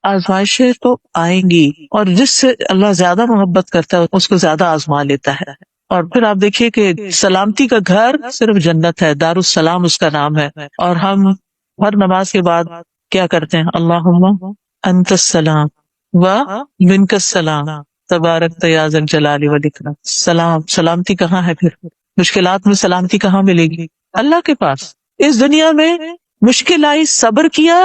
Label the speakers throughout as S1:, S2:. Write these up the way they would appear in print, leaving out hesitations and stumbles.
S1: آزمائشیں تو آئیں گی، اور جس سے اللہ زیادہ محبت کرتا ہے اس کو زیادہ آزما لیتا ہے. اور پھر آپ دیکھیے کہ سلامتی کا گھر صرف جنت ہے، دار السلام اس کا نام ہے. اور ہم ہر نماز کے بعد کیا کرتے ہیں؟ اللہم انت السلام و منک السلام تبارک یا ذا الجلال والاکرام. سلامتی کہاں ہے؟ پھر مشکلات میں سلامتی کہاں ملے گی؟ اللہ کے پاس. اس دنیا میں مشکل آئی، صبر کیا،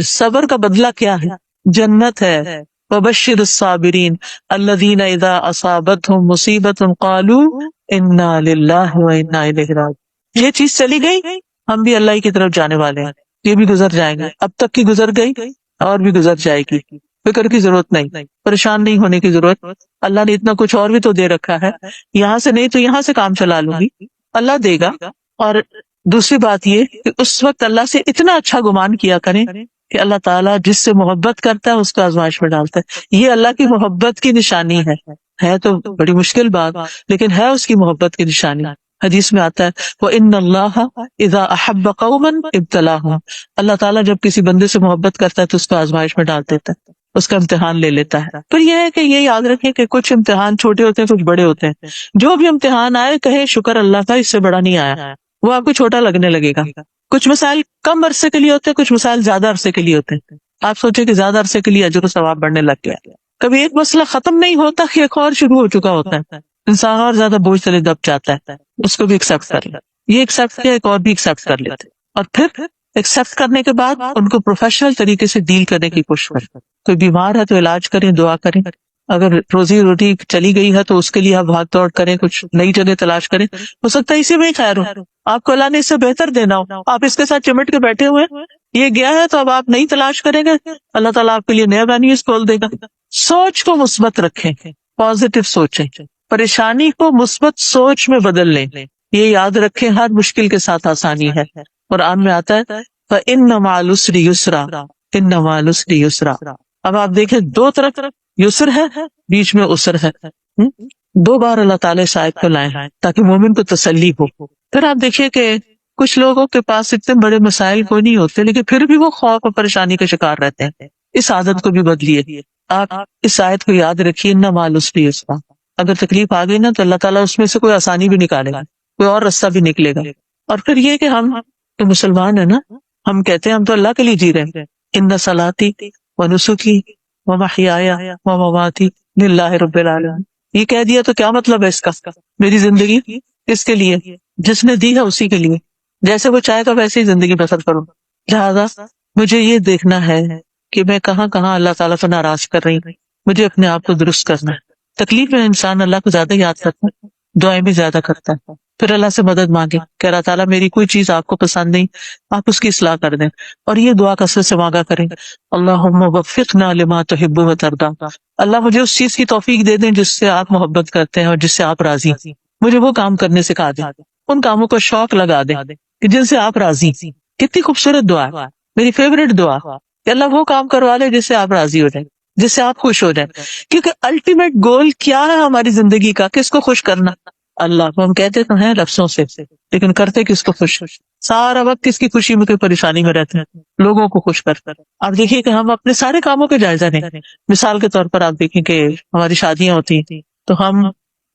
S1: صبر کا بدلہ کیا ہے؟ جنت ہے. وبشر الصابرین الذین اذا اصابتهم مصیبت قالوا انا للہ وانا الیہ راجعون. یہ چیز چلی گئی، ہم بھی اللہ کی طرف جانے والے ہیں. یہ بھی گزر جائیں گے، اب تک کی گزر گئی اور بھی گزر جائے گی. فکر کی ضرورت نہیں، پریشان نہیں ہونے کی ضرورت. اللہ نے اتنا کچھ اور بھی تو دے رکھا ہے، یہاں سے نہیں تو یہاں سے کام چلا لوں گی، اللہ دے گا. اور دوسری بات یہ کہ اس وقت اللہ سے اتنا اچھا گمان کیا کریں کہ اللہ تعالیٰ جس سے محبت کرتا ہے اس کو آزمائش میں ڈالتا ہے. یہ اللہ کی محبت کی نشانی ہے تو بڑی مشکل بات، لیکن ہے اس کی محبت کی نشانی. حدیث میں آتا ہے وَإِنَّ اللَّهَ إِذَا أَحَبَّ قَوْمًا ابْتَلَاهُمْ. اللہ تعالیٰ جب کسی بندے سے محبت کرتا ہے تو اس کو آزمائش میں ڈال دیتا ہے، اس کا امتحان لے لیتا ہے. پھر یہ ہے کہ یہ یاد رکھیں کہ کچھ امتحان چھوٹے ہوتے ہیں، کچھ بڑے ہوتے ہیں. جو بھی امتحان آئے کہیں شکر اللہ کا، اس سے بڑا نہیں آیا، وہ آپ کو چھوٹا لگنے لگے گا. کچھ مسائل کم عرصے کے لیے ہوتے ہیں، کچھ مسائل زیادہ عرصے کے لیے ہوتے ہیں. آپ سوچیں کہ زیادہ عرصے کے لیے اجر و ثواب بڑھنے لگ گیا. کبھی ایک مسئلہ ختم نہیں ہوتا کہ ایک اور شروع ہو چکا ہوتا ہے، انسان اور زیادہ بوجھ تلے دب جاتا ہے. اس کو بھی ایکسپٹ کر لیں، یہ ایکسپٹ کیا، ایک اور بھی ایکسپٹ کر لیتے. اور پھر ایکسپٹ کرنے کے بعد ان کو پروفیشنل طریقے سے ڈیل کرنے کی کوشش کریں. کوئی بیمار ہے تو علاج کریں، دعا کریں. اگر روزی روٹی چلی گئی ہے تو اس کے لیے آپ بھاگ دوڑ کریں، کچھ نئی جگہ تلاش کریں. ہو سکتا ہے اسی میں ہی خیر ہو، آپ کو اللہ نے اس سے بہتر دینا ہو. آپ اس کے ساتھ چمٹ کے بیٹھے ہوئے، یہ گیا ہے تو اب آپ نئی تلاش کریں گے، اللہ تعالیٰ آپ کے لیے نیا وینیوز کھول دے گا. سوچ کو مثبت رکھیں، پازیٹو سوچیں، پریشانی کو مثبت سوچ میں بدل لیں. یہ یاد رکھیں ہر مشکل کے ساتھ آسانی ہے. قرآن میں آتا ہے فَإِنَّ مَعَ الْعُسْرِ يُسْرًا إِنَّ مَعَ الْعُسْرِ يُسْرًا. اب آپ دیکھیں دو طرف یسر ہے، بیچ میں عسر ہے. دو بار اللہ تعالیٰ اس آیت کو لائے ہیں تاکہ مومن کو تسلی ہو. پھر آپ دیکھیے کہ کچھ لوگوں کے پاس اتنے بڑے مسائل کوئی نہیں ہوتے، لیکن پھر بھی وہ خوف اور پریشانی کا شکار رہتے ہیں. اس عادت کو بھی بدلیے. آپ اس آیت کو یاد رکھیے، نہ مالوس بھی اس کا. اگر تکلیف آ گئی نا تو اللہ تعالیٰ اس میں سے کوئی آسانی بھی نکالے گا، کوئی اور رستہ بھی نکلے گا. اور پھر یہ کہ ہم تو مسلمان ہیں نا، ہم کہتے ہیں ہم تو اللہ کے لیے جی رہے ہیں. ان صلاتی و نسکی و محیایا و مماتی للہ رب العالمین. یہ کہہ دیا تو کیا مطلب ہے اس کا؟ میری زندگی اس کے لیے، جس نے دی ہے اسی کے لیے، جیسے وہ چاہے گا ویسے ہی زندگی بسر کروں. لہذا مجھے یہ دیکھنا ہے کہ میں کہاں کہاں اللہ تعالیٰ کو ناراض کر رہی ہوں. مجھے اپنے آپ کو درست کرنا ہے. تکلیف میں انسان اللہ کو زیادہ یاد کرتا ہے، دعائیں بھی زیادہ کرتا ہے. پھر اللہ سے مدد مانگے کہ اللہ تعالیٰ میری کوئی چیز آپ کو پسند نہیں، آپ اس کی اصلاح کر دیں. اور یہ دعا کثرت سے مانگا کریں، اللہم وفقنا لما تحب و ترضی. اللہ مجھے اس چیز کی توفیق دے دیں جس سے آپ محبت کرتے ہیں اور جس سے آپ راضی ہیں. مجھے وہ کام کرنے سکھا دیں، ان کاموں کو شوق لگا دیں کہ جن سے آپ راضی. کتنی خوبصورت دعا ہے، میری فیوریٹ دعا کہ اللہ وہ کام کروا لے جس سے آپ راضی ہو جائیں، جس سے آپ خوش ہو جائیں. کیونکہ الٹیمیٹ گول کیا ہے ہماری زندگی کا؟ کس کو خوش کرنا؟ اللہ کو. ہم کہتے تو ہیں لفظوں سے، لیکن کرتے کس کو خوش؟ سارا وقت کس کی خوشی میں کوئی پریشانی میں رہتے ہیں، لوگوں کو خوش کر. آپ دیکھیے کہ ہم اپنے سارے کاموں کے جائزہ لیں. مثال کے طور پر آپ دیکھیں کہ ہماری شادیاں ہوتی ہیں تو ہم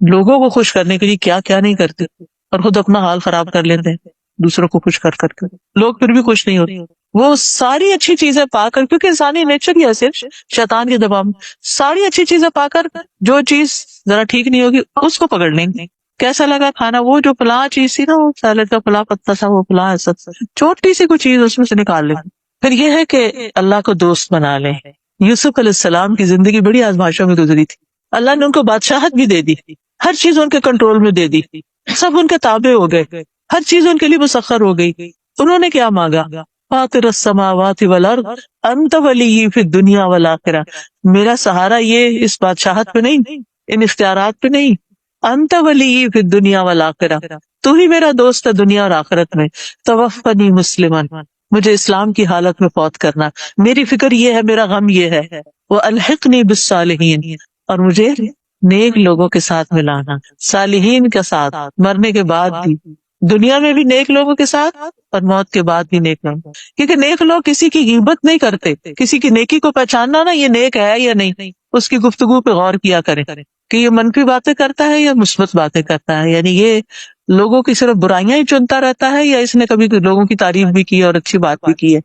S1: لوگوں کو خوش کرنے کے لیے کیا کیا نہیں کرتے، اور خود اپنا حال خراب کر لیتے ہیں دوسروں کو خوش کر کر کے. لوگ پھر بھی خوش نہیں ہوتے. وہ ساری اچھی چیزیں پا کر، کیونکہ انسانی نیچر ہی ہے، صرف شیطان کے دباؤ میں ساری اچھی چیزیں پا کر جو چیز ذرا ٹھیک نہیں ہوگی اس کو پکڑ لیں گے. کیسا لگا کھانا؟ وہ جو فلاں چیز تھی نا، وہ سیلڈ کا فلاں پتا تھا، وہ فلاں ایسا، چھوٹی سی کوئی چیز اس میں سے نکال لیں. پھر یہ ہے کہ اللہ کو دوست بنا لیں. یوسف علیہ السلام کی زندگی بڑی آزمائشوں میں گزری تھی. اللہ نے ان کو بادشاہت بھی دے دی، ہر چیز ان کے کنٹرول میں دے دی، سب ان کے تابع ہو گئے، ہر چیز ان کے لیے مسخر ہو گئی. انہوں نے کیا مانگا؟ فاطر السماوات والارض انت ولی فی الدنیا والآخرہ. میرا سہارا یہ اس بادشاہت پہ نہیں، ان اختیارات پہ نہیں، انت ولی فی الدنیا والآخرہ، تو ہی میرا دوست ہے دنیا اور آخرت میں. توفنی مسلمن، مجھے اسلام کی حالت میں فوت کرنا. میری فکر یہ ہے، میرا غم یہ ہے. والحقنی بالصالحین، اور مجھے نیک لوگوں کے ساتھ ملانا، صالحین کے ساتھ مرنے کے بعد بھی. دنیا میں بھی نیک لوگوں کے ساتھ اور موت کے بعد بھی نیک لوگ، کیونکہ نیک لوگ کسی کی غیبت نہیں کرتے. کسی کی نیکی کو پہچاننا نا یہ نیک ہے یا نہیں، اس کی گفتگو پہ غور کیا کریں کہ یہ منفی باتیں کرتا ہے یا مثبت باتیں کرتا ہے، یعنی یہ لوگوں کی صرف برائیاں ہی چنتا رہتا ہے یا اس نے کبھی لوگوں کی تعریف بھی کی اور اچھی بات بھی کی ہے.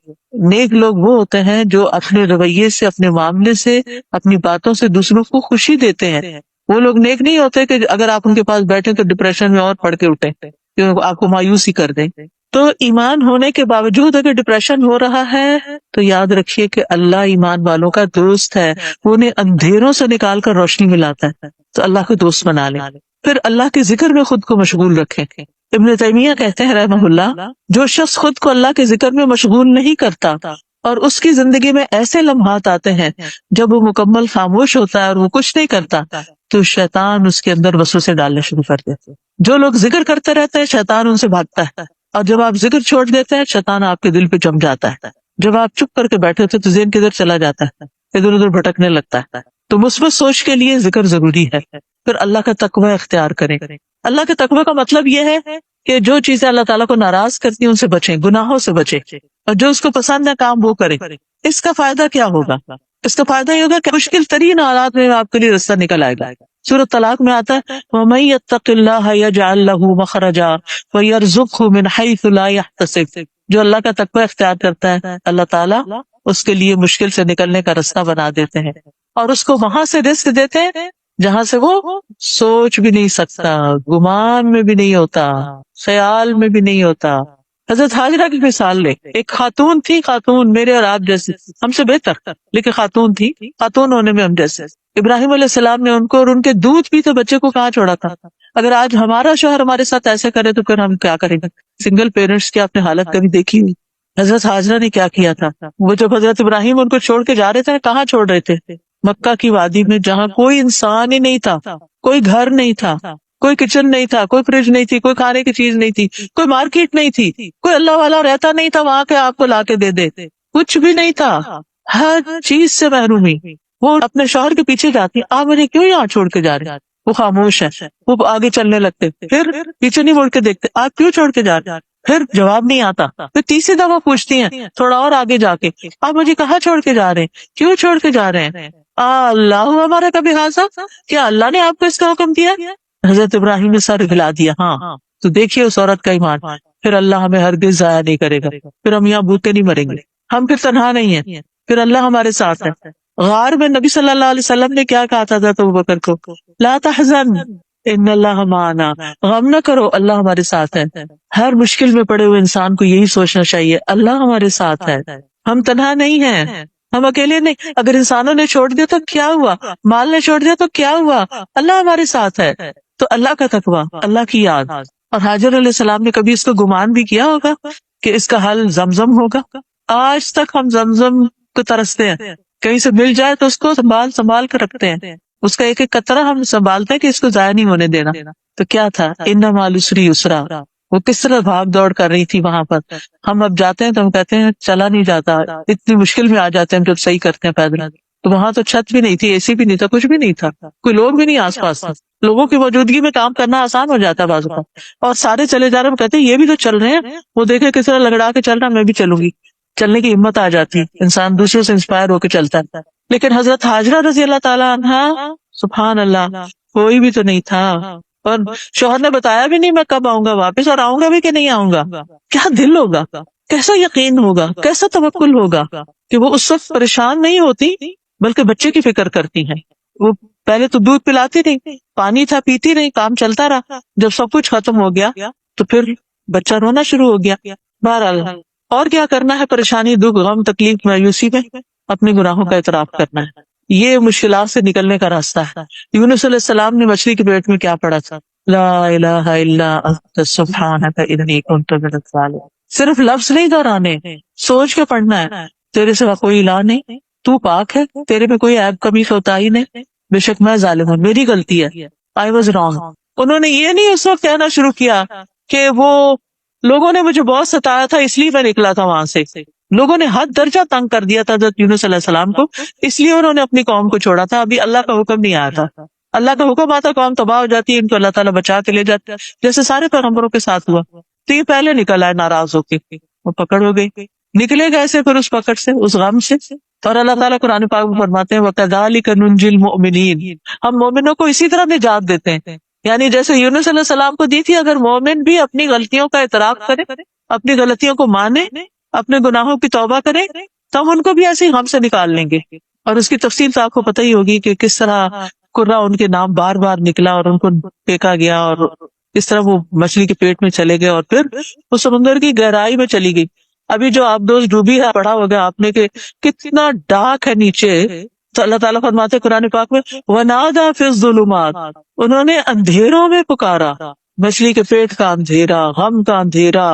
S1: نیک لوگ وہ ہوتے ہیں جو اپنے رویے سے، اپنے معاملے سے، اپنی باتوں سے دوسروں کو خوشی دیتے ہیں. وہ لوگ نیک نہیں ہوتے کہ اگر آپ ان کے پاس بیٹھے تو ڈپریشن میں اور پڑ کے اٹھے کہ آپ کو مایوسی کر دیں. تو ایمان ہونے کے باوجود اگر ڈپریشن ہو رہا ہے تو یاد رکھیے کہ اللہ ایمان والوں کا دوست ہے، وہ انہیں اندھیروں سے نکال کر روشنی میں لاتا ہے. تو اللہ کو دوست بنا لیں، پھر اللہ کے ذکر میں خود کو مشغول رکھیں. ابن تیمیہ کہتے ہیں رحمہ اللہ، جو شخص خود کو اللہ کے ذکر میں مشغول نہیں کرتا اور اس کی زندگی میں ایسے لمحات آتے ہیں جب وہ مکمل خاموش ہوتا ہے اور وہ کچھ نہیں کرتا تو شیطان اس کے اندر وسوسے ڈالنے شروع کر دیتے ہیں. جو لوگ ذکر کرتے رہتے ہیں شیطان ان سے بھاگتا ہے، اور جب آپ ذکر چھوڑ دیتے ہیں شیطان آپ کے دل پہ جم جاتا ہے. جب آپ چپ کر کے بیٹھے ہوتے تو ذہن کدھر چلا جاتا ہے، ادھر ادھر بھٹکنے لگتا ہے. تو مثبت سوچ کے لیے ذکر ضروری ہے. پھر اللہ کا تقوی اختیار کریں. اللہ کے تقوی کا مطلب یہ ہے کہ جو چیزیں اللہ تعالیٰ کو ناراض کرتی ہیں ان سے بچیں، گناہوں سے بچیں، اور جو اس کو پسند ہے کام وہ کریں. اس کا فائدہ کیا ہوگا؟ اس کا فائدہ یہ ہوگا کہ مشکل ترین حالات میں آپ کے لیے رستہ نکل آئے گا. سورۃ طلاق میں آتا ہے وَمَن يَتَّقِ اللَّهَ يَجْعَل لَّهُ مَخْرَجًا وَيَرْزُقْهُ مِنْ حَيْثُ لَا يَحْتَسِبُ. جو اللہ کا تقوی اختیار کرتا ہے اللہ تعالیٰ اس کے لیے مشکل سے نکلنے کا راستہ بنا دیتے ہیں، اور اس کو وہاں سے رزق دیتے ہیں جہاں سے وہ سوچ بھی نہیں سکتا، گمان میں بھی نہیں ہوتا، خیال میں بھی نہیں ہوتا. حضرت حاجرہ کی مثال لے، ایک خاتون تھی، خاتون میرے اور آپ جیسے، ہم سے بہتر لیکن خاتون تھی، خاتون ہونے میں ہم جیسے. ابراہیم علیہ السلام نے ان کو اور ان کے دودھ پیتے بچے کو کہاں چھوڑا تھا. اگر آج ہمارا شوہر ہمارے ساتھ ایسے کرے تو پھر ہم کیا کریں گے؟ سنگل پیرنٹس کی آپ نے حالت کبھی دیکھی ہوئی؟ حضرت حاجرہ نے کیا کیا تھا، وہ جب حضرت ابراہیم ان کو چھوڑ کے جا رہے تھے کہاں چھوڑ رہے تھے؟ مکہ کی وادی میں، جہاں کوئی انسان ہی نہیں تھا، کوئی گھر نہیں تھا، کوئی کچن نہیں تھا، کوئی فریج نہیں تھی، کوئی کھانے کی چیز نہیں تھی، کوئی مارکیٹ نہیں تھی، کوئی اللہ والا رہتا نہیں تھا وہاں کے آپ کو لا کے دے دے، کچھ بھی نہیں تھا، ہر چیز سے محرومی. وہ اپنے شوہر کے پیچھے جاتی، آپ مجھے کیوں یہاں چھوڑ کے جا رہے ہیں؟ وہ خاموش ہے، وہ آگے چلنے لگتے، پھر پیچھے نہیں مڑ کے دیکھتے، آپ کیوں چھوڑ کے جا رہے ہیں؟ پھر جواب نہیں آتا، پھر تیسری دفعہ پوچھتی ہیں تھوڑا اور آگے جا کے، آپ مجھے کہاں چھوڑ کے جا رہے ہیں؟ کیوں چھوڑ کے جا رہے ہیں؟ اللہ ہمارا کبھی حاضر، کیا اللہ نے آپ کو اس کا حکم دیا؟ حضرت ابراہیم نے سر ہلا دیا. ہاں تو دیکھیے اس عورت کا ایمان. پھر اللہ ہمیں ہرگز ضائع نہیں کرے گا، پھر ہم یہاں بھوکے نہیں مریں گے، ہم پھر تنہا نہیں ہیں، پھر اللہ ہمارے ساتھ ہے. غار میں نبی صلی اللہ علیہ وسلم نے کیا کہا تھا تو ابوبکر کو، لا تحزن ان اللہ معنا، غم نہ کرو اللہ ہمارے ساتھ ہے. ہر مشکل میں پڑے ہوئے انسان کو یہی سوچنا چاہیے اللہ ہمارے ساتھ ہے، ہم تنہا نہیں ہیں، ہم اکیلے نہیں. اگر انسانوں نے چھوڑ دیا تو کیا ہوا، مال نے چھوڑ دیا تو کیا ہوا، اللہ ہمارے ساتھ ہے. تو اللہ کا تقویٰ، اللہ کی یاد. اور حاجر علیہ السلام نے کبھی اس کو گمان بھی کیا ہوگا کہ اس کا حل زمزم ہوگا؟ آج تک ہم زمزم کو ترستے ہیں، کہیں سے مل جائے تو اس کو سنبھال کر رکھتے ہیں، اس کا ایک ایک قطرہ ہم سنبھالتے ہیں کہ اس کو ضائع نہیں ہونے دینا. تو کیا تھا ان مع العسر یسرا، وہ کس طرح بھاگ دوڑ کر رہی تھی وہاں پر. ہم اب جاتے ہیں تو ہم کہتے ہیں چلا نہیں جاتا، اتنی مشکل میں آ جاتے ہیں جب صحیح کرتے ہیں پیدل. تو وہاں تو چھت بھی نہیں تھی، اے سی بھی نہیں تھا، کچھ بھی نہیں تھا، کوئی لوگ بھی نہیں آس پاس. لوگوں کی موجودگی میں کام کرنا آسان ہو جاتا ہے بازو کا، اور سارے چلے جا رہے ہیں، کہتے ہیں یہ بھی تو چل رہے ہیں، وہ دیکھے کس طرح لگڑا کے چل رہا، میں بھی چلوں گی. چلنے کی ہمت آ جاتی، انسان دوسروں سے انسپائر ہو کے چلتا ہے. لیکن حضرت حاجرہ رضی اللہ تعالیٰ عنہا، سبحان اللہ، کوئی بھی تو نہیں تھا، اور شوہر نے بتایا بھی نہیں میں کب آؤں گا واپس، اور آؤں گا بھی کہ نہیں آؤں گا. کیا دل ہوگا، کیسا یقین ہوگا، کیسا توکل ہوگا کہ وہ اس وقت پریشان نہیں ہوتی بلکہ بچے کی فکر کرتی ہیں. وہ پہلے تو دودھ پلاتی نہیں، پانی تھا پیتی نہیں، کام چلتا رہا. جب سب کچھ ختم ہو گیا تو پھر بچہ رونا شروع ہو گیا. بہرحال اور کیا کرنا ہے، پریشانی، دکھ، غم، تکلیف، مایوسی میں اپنے گناہوں کا اعتراف کرنا ہے. یہ مشکلات سے نکلنے کا راستہ ہے. یونس علیہ السلام نے مچھلی کے پیٹ میں کیا پڑھا تھا؟ لا الہ الا انت سبحانک انی کنت من الظالمین. صرف لفظ نہیں دہرانے، سوچ کے پڑھنا ہے. تیرے سوا کوئی الہ نہیں، تو پاک ہے، تیرے میں کوئی عیب کمی ہوتا ہی نہیں، بے شک میں ظالم ہوں، میری غلطی ہے، I was wrong. انہوں نے یہ نہیں اس وقت کہنا شروع کیا کہ وہ لوگوں نے مجھے بہت ستایا تھا اس لیے میں نکلا تھا وہاں سے. لوگوں نے حد درجہ تنگ کر دیا تھا حضرت یونس علیہ السلام کو، اس لیے انہوں نے اپنی قوم کو چھوڑا تھا. ابھی اللہ کا حکم نہیں آیا تھا. اللہ کا حکم آتا قوم تباہ ہو جاتی ہے، ان کو اللہ تعالیٰ بچا کے لے جاتا ہے، جیسے سارے پیغمبروں کے ساتھ ہوا. تو یہ پہلے نکل آئے ناراض ہو کے، وہ پکڑ ہو گئی. نکلے کیسے پھر اس پکڑ سے، اس غم سے؟ اور اللہ تعالیٰ قرآن پاک میں فرماتے ہیں وَكَذَلِكَ نُنْجِي الْمُؤْمِنِينَ، ہم مومنوں کو اسی طرح نجات دیتے ہیں. یعنی جیسے یونس علیہ السلام کو دی تھی، اگر مومن بھی اپنی غلطیوں کا اعتراف کرے، اپنی غلطیوں کو مانے، اپنے گناہوں کی توبہ کرے، تو ہم ان کو بھی ایسے ہی غم سے نکال لیں گے. اور اس کی تفصیل تو آپ کو پتہ ہی ہوگی کہ کس طرح قرہ ان کے نام بار بار نکلا اور ان کو پھینکا گیا، اور کس طرح وہ مچھلی کے پیٹ میں چلے گئے اور پھر وہ سمندر کی گہرائی میں چلی گئی. ابھی جو آپ دوست ڈوبی ہے پڑھا ہوگا آپ نے کہ کتنا ڈارک ہے نیچے، تو اللہ تعالیٰ فرماتے قرآن پاک میں وَنَادَى فِي الظُّلُمَاتِ، انہوں نے اندھیروں میں پکارا، مچھلی کے پیٹ کا اندھیرا، غم کا اندھیرا،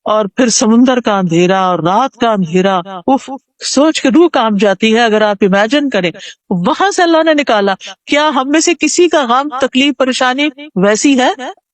S1: اور پھر سمندر کا اندھیرا اور رات کا اندھیرا. اف، سوچ کے روح کانپ جاتی ہے اگر آپ امیجن کریں. وہاں سے اللہ نے نکالا. کیا ہم میں سے کسی کا غم، تکلیف، پریشانی ویسی ہے؟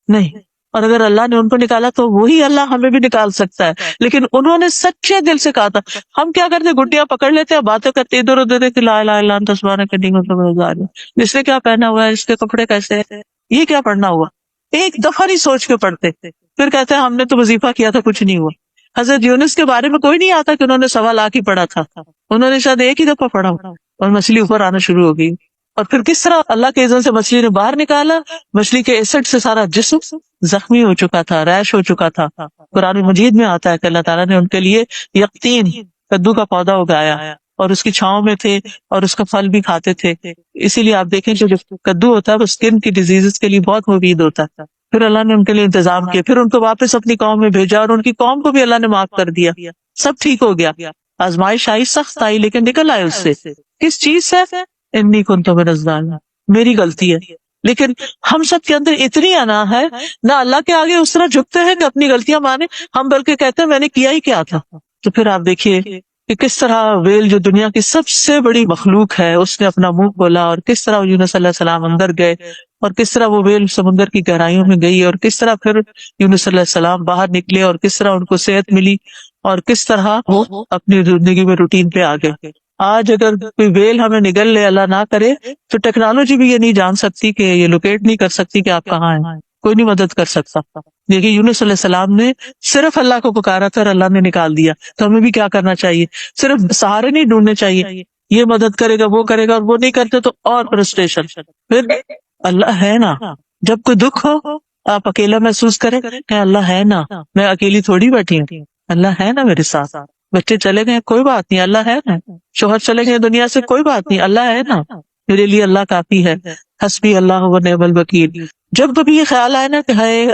S1: نہیں. اور اگر اللہ نے ان کو نکالا تو وہی اللہ ہمیں بھی نکال سکتا ہے. لیکن انہوں نے سچے دل سے کہا تھا. ہم کیا کرتے، گٹیاں پکڑ لیتے ہیں، باتیں کرتے ادھر ادھر کہ لا الہ الا انت سبحانک انی کنت من الظالمین، اس نے کیا پہنا ہوا ہے، اس کے کپڑے کیسے ہیں، یہ کیا پڑھنا ہوا. ایک دفعہ نہیں سوچ کے پڑھتے، پھر کہتے ہیں ہم نے تو وظیفہ کیا تھا کچھ نہیں ہوا. حضرت یونس کے بارے میں کوئی نہیں آتا کہ انہوں نے 1.25 ہی پڑھا تھا، انہوں نے شاید ایک ہی دفعہ پڑھا اور مچھلی اوپر آنا شروع ہو گئی. اور پھر کس طرح اللہ کے اذن سے مچھلی نے باہر نکالا. مچھلی کے ایسڈ سے سارا جسم زخمی ہو چکا تھا، ریش ہو چکا تھا. قرآن مجید میں آتا ہے کہ اللہ تعالیٰ نے ان کے لیے یقطین، کدو کا پودا اگایا اور اس کی چھاؤں میں تھے اور اس کا پھل بھی کھاتے تھے. اسی لیے آپ دیکھیں کہ جو کدو ہوتا ہے وہ اسکن کی ڈیزیز کے لیے بہت مفید ہوتا ہے. پھر اللہ نے ان کے لیے انتظام کیا، پھر ان کو واپس اپنی قوم میں بھیجا اور ان کی قوم کو بھی اللہ نے معاف کر دیا. سب ٹھیک ہو گیا. آزمائش آئی، سخت آئی، لیکن نکل آئے اس سے. کس چیز سے؟ انی کنت من الظالمین، میری غلطی ہے. لیکن ہم سب کے اندر اتنی انا ہے، نہ اللہ کے آگے اس طرح جھکتے ہیں کہ اپنی غلطیاں مانے، ہم بلکہ کہتے ہیں میں نے کیا ہی کیا تھا. تو پھر آپ دیکھیے کہ کس طرح ویل جو دنیا کی سب سے بڑی مخلوق ہے اس نے اپنا منہ کھولا، اور کس طرح یونس علیہ السلام اندر گئے، اور کس طرح وہ ویل سمندر کی گہرائیوں میں گئی، اور کس طرح پھر یونس علیہ السلام باہر نکلے، اور کس طرح ان کو صحت ملی، اور کس طرح وہ اپنی زندگی میں روٹین پہ آ گئے. آج اگر کوئی ویل ہمیں نگل لے، اللہ نہ کرے، تو ٹیکنالوجی بھی یہ نہیں جان سکتی کہ یہ لوکیٹ نہیں کر سکتی کہ آپ کہاں ہیں، کوئی نہیں مدد کر سکتا. دیکھیے یونس علیہ السلام نے صرف اللہ کو پکارا تھا اور اللہ نے نکال دیا. تو ہمیں بھی کیا کرنا چاہیے؟ صرف سہارے نہیں ڈھونڈنے چاہیے، یہ مدد کرے گا وہ کرے گا، اور وہ نہیں کرتے تو اور فرسٹریشن. پھر اللہ ہے نا، جب کوئی دکھ ہو آپ اکیلا محسوس کریں کہ اللہ ہے نا، میں اکیلی تھوڑی بیٹھی ہوں، اللہ ہے نا میرے ساتھ. بچے چلے گئے کوئی بات نہیں، اللہ ہے نا. شوہر چلے گئے دنیا سے کوئی بات نہیں، اللہ ہے نا. میرے لیے اللہ کافی ہے، حسبی اللہ و نعم الوکیل. جب کبھی یہ خیال آئے نا کہ ہے،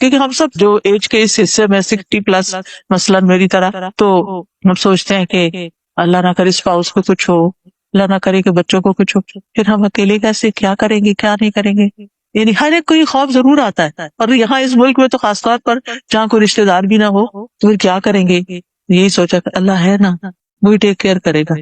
S1: کیونکہ ہم سب جو ایج کے اس حصے میں 60+ مثلاً میری طرح، تو ہم سوچتے ہیں کہ اللہ نہ کرے اسپاؤس کو کچھ ہو، اللہ نہ کرے کہ بچوں کو کچھ ہو، پھر ہم اکیلے کیسے، کیا کریں گے کیا نہیں کریں گے. یعنی ہر ایک کو یہ خوف ضرور آتا ہے، اور یہاں اس ملک میں تو خاص طور پر جہاں کوئی رشتے دار بھی نہ ہو تو پھر کیا کریں گے. یہی سوچا کہ اللہ ہے نا، وہی ٹیک کیئر کرے گا.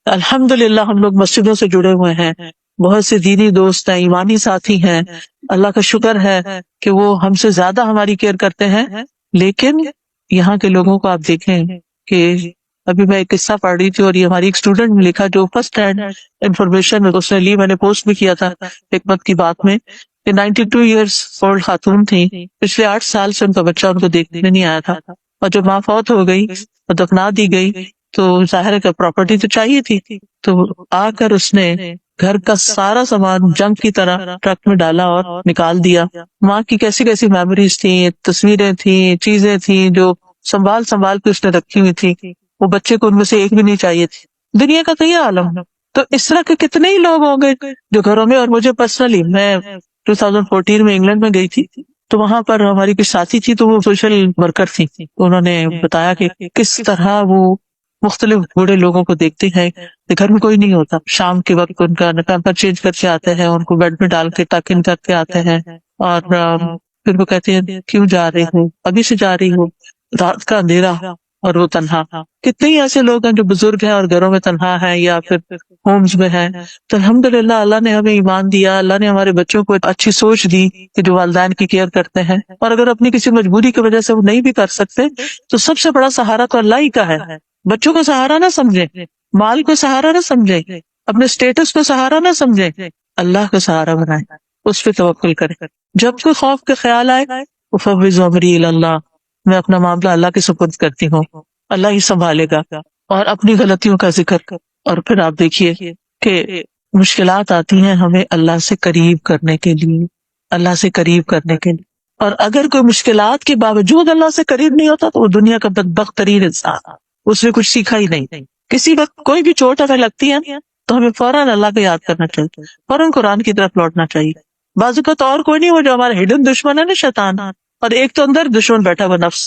S1: الحمدللہ ہم لوگ مسجدوں سے جڑے ہوئے ہیں، بہت سے دینی دوست ہیں، ایمانی ساتھی ہیں، اللہ کا شکر ہے کہ وہ ہم سے زیادہ ہماری کیئر کرتے ہیں. لیکن یہاں کے لوگوں کو آپ دیکھیں کہ ابھی میں ایک قصہ پڑھ رہی تھی، اور یہ ہماری ایک اسٹوڈنٹ نے لکھا جو فرسٹ ہینڈ انفارمیشن اس نے لی، میں نے پوسٹ بھی کیا تھا حکمت کی بات میں، کہ 92 ایئرس اولڈ خاتون تھی، پچھلے 8 سال سے ان کا بچہ ان کو دیکھنے نہیں آیا تھا، اور جب ماں فوت ہو گئی اور دفنا دی گئی تو ظاہر ہے کہ پراپرٹی تو چاہیے تھی. تو آ کر اس نے گھر کا سارا سامان جنگ کی طرح ٹرک میں ڈالا اور نکال دیا. ماں کی کیسی کیسی میموریز تھیں، تصویریں تھیں، چیزیں تھیں جو سنبھال سنبھال کے اس نے رکھی ہوئی تھی. وہ بچے کو ان میں سے ایک بھی نہیں چاہیے تھی. دنیا کا تو یہ عالم ہے. تو اس طرح کے کتنے ہی لوگ ہوں گے جو گھروں میں. اور مجھے پرسنلی، میں 2014 میں انگلینڈ میں گئی تھی، تو وہاں پر ہماری کچھ ساتھی تھی، تو وہ سوشل ورکر تھی. انہوں نے بتایا کہ کس طرح وہ مختلف بوڑھے لوگوں کو دیکھتے ہیں کہ گھر میں کوئی نہیں ہوتا، شام کے وقت ان کا پیمپر چینج کر کے آتے ہیں، ان کو بیڈ میں ڈال کے ٹک ان کر کے آتے ہیں، اور پھر وہ کہتے ہیں کیوں جا رہی ہوں، ابھی سے جا رہی ہوں، رات کا اندھیرا اور وہ تنہا. کتنے ہی ایسے لوگ ہیں جو بزرگ ہیں اور گھروں میں تنہا ہیں یا پھر ہومز میں ہیں. تو الحمدللہ اللہ نے ہمیں ایمان دیا، اللہ نے ہمارے بچوں کو اچھی سوچ دی کہ جو والدین کی کیئر کرتے ہیں. اور اگر اپنی کسی مجبوری کی وجہ سے وہ نہیں بھی کر سکتے تو سب سے بڑا سہارا تو اللہ ہی کا ہے. بچوں کو سہارا نہ سمجھے، مال کو سہارا نہ سمجھے، اپنے اسٹیٹس کو سہارا نہ سمجھے، اللہ کو سہارا بنائے، اس پہ توکل کرے. جب کوئی خوف کے خیال آئے فوض امری الی اللہ، میں اپنا معاملہ اللہ کے سپرد کرتی ہوں، اللہ ہی سنبھالے گا، اور اپنی غلطیوں کا ذکر، اور پھر آپ دیکھیے کہ مشکلات آتی ہیں ہمیں اللہ سے قریب کرنے کے لیے، اللہ سے قریب کرنے کے لیے، اور اگر کوئی مشکلات کے باوجود اللہ سے قریب نہیں ہوتا تو وہ دنیا کا بدبخت ترین انسان، اس نے کچھ سیکھا ہی نہیں۔ کسی وقت کوئی بھی چوٹ ہمیں لگتی ہے تو ہمیں فوراً اللہ کو یاد کرنا چاہیے، فوراً قرآن کی طرف لوٹنا چاہیے۔ بازو کا تو اور کوئی نہیں، وہ جو ہمارا ہڈن دشمن ہے نا، شیطان، اور ایک تو اندر دشمن بیٹھا ہوا نفس،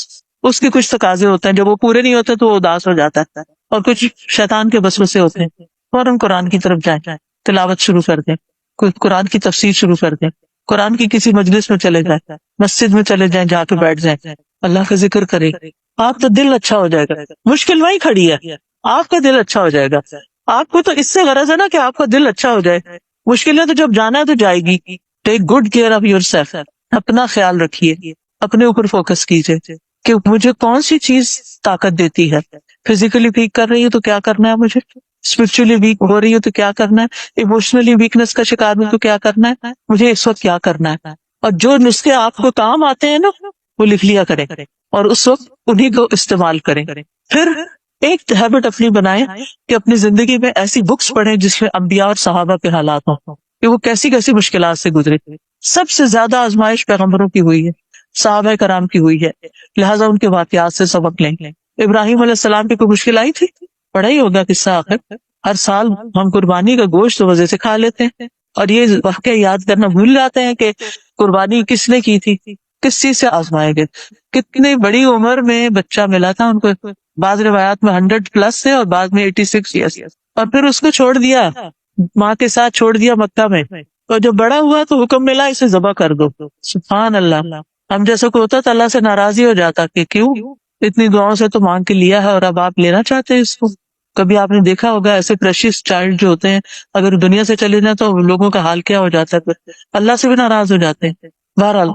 S1: اس کے کچھ تقاضے ہوتے ہیں، جب وہ پورے نہیں ہوتے تو وہ اداس ہو جاتا ہے، اور کچھ شیطان کے وسوسے ہوتے ہیں۔ فوراً قرآن کی طرف جائیں، تلاوت شروع کر دیں، کوئی قرآن کی تفسیر شروع کر دیں، قرآن کی کسی مجلس میں چلے جائیں، مسجد میں چلے جائیں، جا کے بیٹھ جائیں، اللہ کا ذکر کرے، آپ کا دل اچھا ہو جائے گا۔ مشکل وہیں کھڑی ہے، آپ کا دل اچھا ہو جائے گا۔ آپ کو تو اس سے غرض ہے نا کہ آپ کا دل اچھا ہو جائے، مشکلیں تو جب جانا ہے تو جائے گی۔ Take good care of your self, اپنا خیال رکھیے، اپنے اوپر فوکس کیجیے کہ مجھے کون سی چیز طاقت دیتی ہے۔ فزیکلی ویک کر رہی ہے تو کیا کرنا ہے مجھے، اسپرچولی ویک ہو رہی ہے تو کیا کرنا ہے، ایموشنلی ویکنس کا شکار ہوں تو کیا کرنا ہے، مجھے اس وقت کیا کرنا ہے۔ اور جو نسخے آپ کو کام آتے ہیں نا وہ لکھ لیا کریں، اور اس وقت انہیں کو استعمال کریں۔ پھر ایک ہیبٹ اپنی بنائیں کہ اپنی زندگی میں ایسی بکس پڑھیں جس میں انبیاء اور صحابہ کے حالات ہوں کہ وہ کیسی کیسی مشکلات سے گزرے۔ سب سے زیادہ آزمائش پیغمبروں کی ہوئی ہے، صحابہ کرام کی ہوئی ہے، لہٰذا ان کے واقعات سے سبق لیں۔ ابراہیم علیہ السلام کی کوئی مشکل آئی تھی؟ پڑھا ہی ہوگا قصہ، آخر ہر سال ہم قربانی کا گوشت وجہ سے کھا لیتے ہیں، اور یہ واقعہ یاد کرنا بھول جاتے ہیں کہ قربانی کس نے کی تھی، کس چیز سے آزمائے گئے، کتنی بڑی عمر میں بچہ ملا تھا ان کو، بعض روایات میں 100+ سے اور بعض میں 86 ایئرس، اور پھر اس کو چھوڑ دیا، ماں کے ساتھ چھوڑ دیا مکہ میں، اور جب بڑا ہوا تو حکم ملا اسے ذبح کر دو۔ سبحان اللہ، ہم جیسا کو ہوتا تو اللہ سے ناراضی ہو جاتا کہ کیوں اتنی دعاؤں سے تو مانگ کے لیا ہے اور اب آپ لینا چاہتے ہیں اس کو۔ کبھی آپ نے دیکھا ہوگا ایسے پریشیس چائلڈ جو ہوتے ہیں اگر دنیا سے چلے جائیں تو لوگوں کا حال کیا ہو جاتا ہے، پھر اللہ سے بھی ناراض ہو جاتے ہیں۔ بہرحال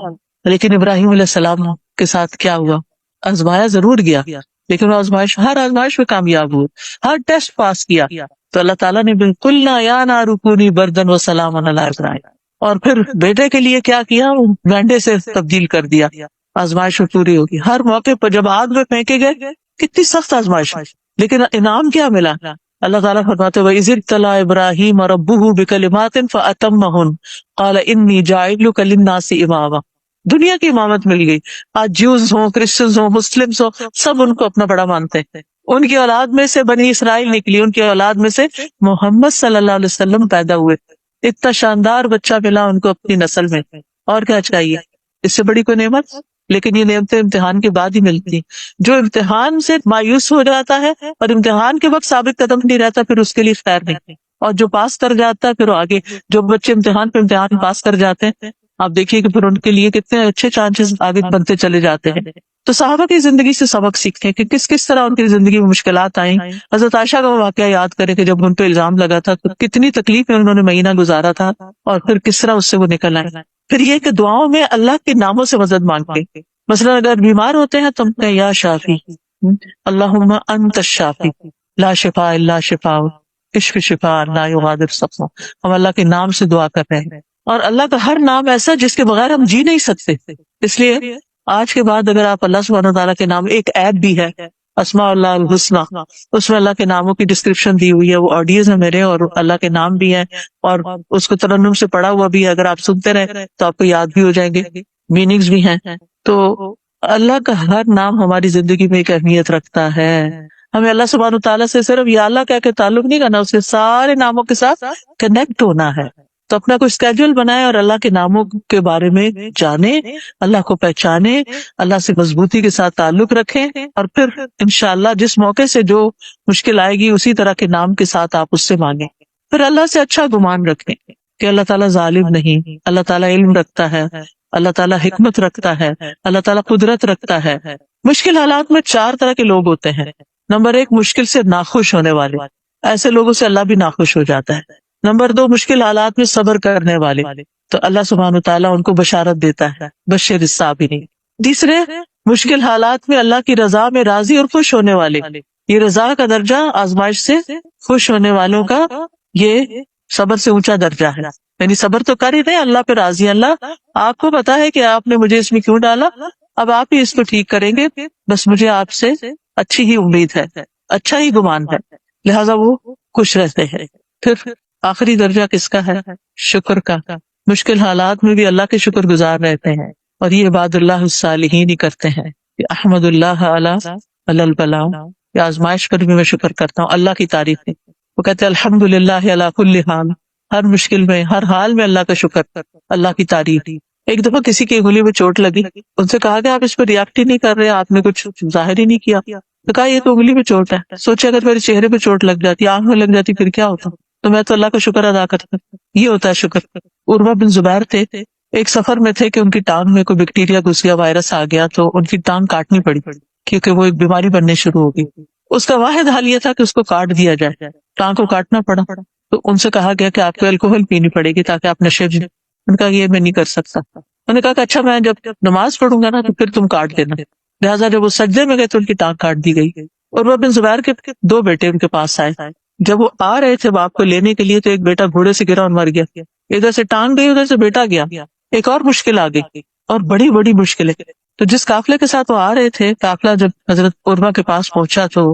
S1: لیکن ابراہیم علیہ السلام کے ساتھ کیا ہوا، آزمایا ضرور گیا، لیکن وہ ہر آزمائش میں کامیاب ہوئے، ہر ٹیسٹ پاس کیا، تو اللہ تعالیٰ نے بالکل نہ یا نار کونی بردن و سلام علی ابراہیم، اور پھر بیٹے کے لیے کیا کیا، گانڈے سے تبدیل کر دیا۔ آزمائش میں پوری ہوگی، ہر موقع پر جب آگ میں پھینکے گئے، کتنی سخت آزمائش، لیکن انعام کیا ملا، اللہ تعالیٰ فرماتے ہیں وَإِذِ ابْتَلَىٰ إِبْرَاهِيمَ رَبُّهُ بِكَلِمَاتٍ فَأَتَمَّهُنَّ قَالَ إِنِّي جَاعِلُكَ لِلنَّاسِ إِمَامًا۔ دنیا کی امامت مل گئی، آج جیوز ہوں، کرسچنز ہوں، مسلمز ہوں، سب ان کو اپنا بڑا مانتے ہیں۔ ان کی اولاد میں سے بنی اسرائیل نکلی، ان کی اولاد میں سے محمد صلی اللہ علیہ وسلم پیدا ہوئے، اتنا شاندار بچہ ملا ان کو اپنی نسل میں، اور کیا چاہیے، اس سے بڑی کوئی نعمت؟ لیکن یہ نعمتیں امتحان کے بعد ہی ملتی ہیں۔ جو امتحان سے مایوس ہو جاتا ہے اور امتحان کے وقت ثابت قدم نہیں رہتا پھر اس کے لیے خیر نہیں، اور جو پاس کر جاتا ہے پھر وہ آگے، جو بچے امتحان پہ امتحان پاس کر جاتے ہیں آپ دیکھیے کہ پھر ان کے لیے کتنے اچھے چانسز آگے بنتے چلے جاتے ہیں۔ تو صحابہ کی زندگی سے سبق سیکھتے ہیں کہ کس کس طرح ان کی زندگی میں مشکلات آئیں۔ حضرت عائشہ کا وہ واقعہ یاد کریں کہ جب ان پہ الزام لگا تھا تو کتنی تکلیف میں انہوں نے مہینہ گزارا تھا، اور پھر کس طرح اس سے وہ نکل آئے۔ پھر یہ کہ دعاؤں میں اللہ کے ناموں سے مدد مانگتے، مثلا اگر بیمار ہوتے ہیں تو ہم کہیں یا شافی، اللہم انت الشافی لا شفاء الا شفاؤک اشف شفاء لا یغادر سقما۔ ہم اللہ کے نام سے دعا کر رہے ہیں، اور اللہ کا ہر نام ایسا جس کے بغیر ہم جی نہیں سکتے۔ اس لیے آج کے بعد اگر آپ اللہ سبحانہ وتعالیٰ کے نام، ایک ایپ بھی ہے اسماء اللہ الحسنی، اس میں اللہ کے ناموں کی ڈسکرپشن دی ہوئی ہے، وہ آڈیوز ہیں میرے، اور اللہ کے نام بھی ہیں، اور اس کو ترنم سے پڑھا ہوا بھی ہے، اگر آپ سنتے رہے تو آپ کو یاد بھی ہو جائیں گے، میننگز بھی ہیں۔ تو اللہ کا ہر نام ہماری زندگی میں ایک اہمیت رکھتا ہے۔ ہمیں اللہ سبحانہ تعالیٰ سے صرف یا اللہ کہہ کے تعلق نہیں کرنا، اس کے سارے ناموں کے ساتھ کنیکٹ ہونا ہے۔ تو اپنا کوئی اسکیجول بنائیں اور اللہ کے ناموں کے بارے میں جانیں، اللہ کو پہچانیں، اللہ سے مضبوطی کے ساتھ تعلق رکھیں، اور پھر انشاءاللہ جس موقع سے جو مشکل آئے گی اسی طرح کے نام کے ساتھ آپ اس سے مانگیں۔ پھر اللہ سے اچھا گمان رکھیں کہ اللہ تعالیٰ ظالم نہیں، اللہ تعالیٰ علم رکھتا ہے، اللہ تعالیٰ حکمت رکھتا ہے، اللہ تعالیٰ قدرت رکھتا ہے۔ مشکل حالات میں 4 طرح کے لوگ ہوتے ہیں۔ نمبر 1، مشکل سے ناخوش ہونے والے، ایسے لوگوں سے اللہ بھی ناخوش ہو جاتا ہے۔ نمبر 2، مشکل حالات میں صبر کرنے والے، تو اللہ سبحانہ تعالیٰ ان کو بشارت دیتا ہے، بشر الصابرین۔ تیسرے، مشکل حالات میں اللہ کی رضا میں راضی اور خوش ہونے والے، یہ رضا کا درجہ آزمائش سے خوش ہونے والوں کا یہ صبر سے اونچا درجہ ہے، یعنی صبر تو کر ہی رہے، اللہ پہ راضی، اللہ آپ کو پتا ہے کہ آپ نے مجھے اس میں کیوں ڈالا، اب آپ ہی اس کو ٹھیک کریں گے، بس مجھے آپ سے اچھی ہی امید ہے، اچھا ہی گمان ہے، لہذا وہ خوش رہتے ہیں۔ پھر آخری درجہ کس کا ہے؟ شکر کا۔ مشکل حالات میں بھی اللہ کے شکر گزار رہتے ہیں، اور یہ عباد اللہ الصالحین ہی کرتے ہیں کہ احمد اللہ علی البلاء، کہ آزمائش پر بھی میں شکر کرتا ہوں، اللہ کی تعریف ہے۔ وہ کہتے ہیں الحمد للہ علی کل حال، ہر مشکل میں، ہر حال میں اللہ کا شکر، اللہ کی تعریف۔ ایک دفعہ کسی کی انگلی میں چوٹ لگی، ان سے کہا کہ آپ اس پہ ریئیکٹ ہی نہیں کر رہے، آپ نے کچھ ظاہر ہی نہیں کیا۔ تو کہا یہ تو انگلی میں چوٹ ہے، سوچے اگر میرے چہرے پہ چوٹ لگ جاتی، آنکھ میں لگ جاتی، پھر کیا ہوتا؟ تو میں تو اللہ کا شکر ادا کرتا۔ یہ ہوتا ہے شکر۔ عروہ بن زبیر تھے، ایک سفر میں تھے کہ ان کی ٹانگ میں کوئی بیکٹیریا گھس گیا، وائرس آ گیا، تو ان کی ٹانگ کاٹنی پڑی کیونکہ وہ ایک بیماری بننے شروع ہو گئی۔ اس کا واحد حل یہ تھا کہ اس کو کاٹ دیا جائے، ٹانگ کو کاٹنا پڑا۔ تو ان سے کہا گیا کہ آپ کو الکوہل پینی پڑے گی تاکہ آپ نشے میں۔ ان کا یہ میں نہیں کر سکتا۔ انہوں نے کہا کہ اچھا میں جب نماز پڑھوں گا نا تو پھر تم کاٹ دینا۔ لہٰذا جب وہ سجدے میں گئے تو ان کی ٹانگ کاٹ دی گئی۔ عروہ بن زبیر کے 2 بیٹے ان کے پاس آئے، جب وہ آ رہے تھے باپ کو لینے کے لیے تو ایک بیٹا گھوڑے سے گرا اور مر گیا، ادھر سے ٹانگ گئی، ادھر سے بیٹا گیا۔ ایک اور مشکل آ گئی، اور بڑی بڑی مشکلیں۔ تو جس قافلے کے ساتھ وہ آ رہے تھے، قافلہ جب حضرت عروہ کے پاس پہنچا تو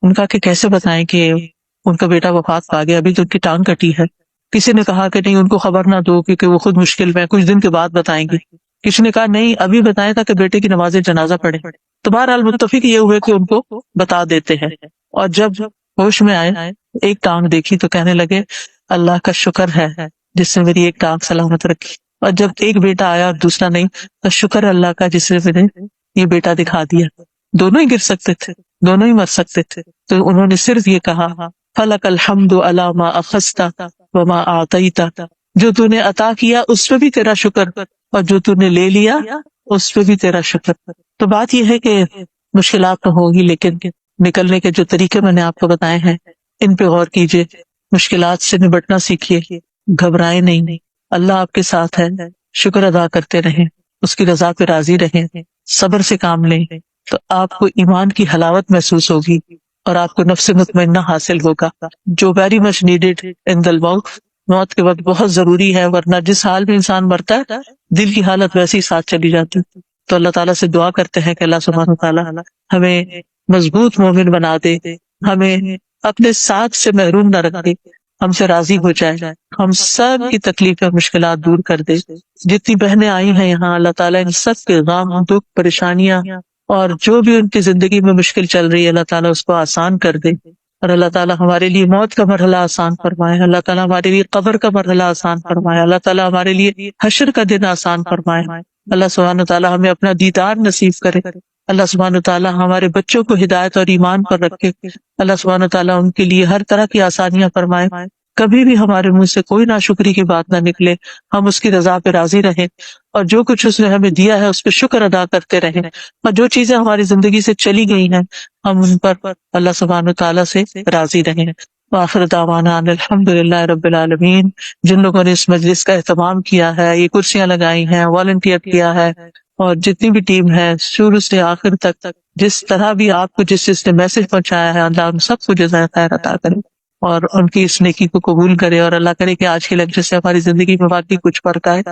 S1: ان کا کہ کیسے بتائیں کہ ان کا بیٹا وفات پا گیا، ابھی تو ان کی ٹانگ کٹی ہے۔ کسی نے کہا کہ نہیں ان کو خبر نہ دو کیونکہ وہ خود مشکل میں، کچھ دن کے بعد بتائیں گے۔ کسی نے کہا نہیں ابھی بتائیں تاکہ بیٹے کی نماز جنازہ پڑھے۔ تو بہرحال متفق یہ ہوئے کہ ان کو بتا دیتے ہیں۔ اور جب ہوش میں آئے، ایک ٹانگ دیکھی تو کہنے لگے اللہ کا شکر ہے جس نے میری ایک ٹانگ سلامت رکھی۔ اور جب ایک بیٹا آیا اور دوسرا نہیں، تو شکر اللہ کا جس نے مجھے یہ بیٹا دکھا دیا۔ دونوں ہی گر سکتے تھے، دونوں ہی مر سکتے تھے، تو انہوں نے صرف یہ کہا فلک الحمد علی ما اخذت وما اعطیت، جو تو نے عطا کیا اس پہ بھی تیرا شکر، اور جو تو نے لے لیا اس پہ بھی تیرا شکر۔ تو بات یہ ہے کہ مشکلات تو ہوگی، لیکن نکلنے کے جو طریقے میں نے آپ کو بتائے ہیں ان پہ غور کیجئے، مشکلات سے نبٹنا سیکھیے، گھبرائیں نہیں، اللہ آپ کے ساتھ ہے، شکر ادا کرتے رہیں، اس کی رضا پہ راضی رہیں، صبر سے کام لیں، تو آپ کو ایمان کی حلاوت محسوس ہوگی اور آپ کو نفس مطمئنہ حاصل ہوگا، جو ویری مچ نیڈیڈ ان دی موت، موت کے وقت بہت ضروری ہے، ورنہ جس حال میں انسان مرتا ہے دل کی حالت ویسے ہی ساتھ چلی جاتی۔ تو اللہ تعالیٰ سے دعا کرتے ہیں کہ اللہ سبحانہ تعالیٰ ہمیں مضبوط مومن بنا دے، ہمیں اپنے ساتھ سے محروم نہ رکھے، ہم سے راضی ہو جائے، ہم سب کی تکلیف اور مشکلات دور کر دے۔ جتنی بہنیں آئی ہیں یہاں، اللہ تعالیٰ ان سب کے غم، دکھ، پریشانیاں اور جو بھی ان کی زندگی میں مشکل چل رہی ہے اللہ تعالیٰ اس کو آسان کر دے، اور اللہ تعالیٰ ہمارے لیے موت کا مرحلہ آسان فرمائے، اللہ تعالیٰ ہمارے لیے قبر کا مرحلہ آسان فرمائے، اللہ تعالیٰ ہمارے لیے حشر کا دن آسان فرمائے، اللہ سبحانہ تعالیٰ ہمیں اپنا دیدار نصیب کرے، اللہ سبحانہ تعالیٰ ہمارے بچوں کو ہدایت اور ایمان پر رکھے، اللہ سبحانہ تعالیٰ ان کے لیے ہر طرح کی آسانیاں فرمائے، کبھی بھی ہمارے منہ سے کوئی ناشکری کی بات نہ نکلے، ہم اس کی رضا پہ راضی رہیں، اور جو کچھ اس نے ہمیں دیا ہے اس پہ شکر ادا کرتے رہیں، اور جو چیزیں ہماری زندگی سے چلی گئی ہیں ہم ان پر اللہ سبحانہ تعالیٰ سے راضی رہیں۔ وآخر دعوانا ان الحمد للہ رب العالمین۔ جن لوگوں نے اس مجلس کا اہتمام کیا ہے، یہ کرسیاں لگائی ہیں، والنٹیئر کیا ہے، اور جتنی بھی ٹیم ہے شروع سے آخر تک، جس طرح بھی آپ کو جس نے میسج پہنچایا ہے، اللہ ان سب کو جزائے خیر عطا کرے اور ان کی اس نیکی کو قبول کرے، اور اللہ کرے کہ آج کے لیکچر سے ہماری زندگی میں واقعی کچھ فرق آئے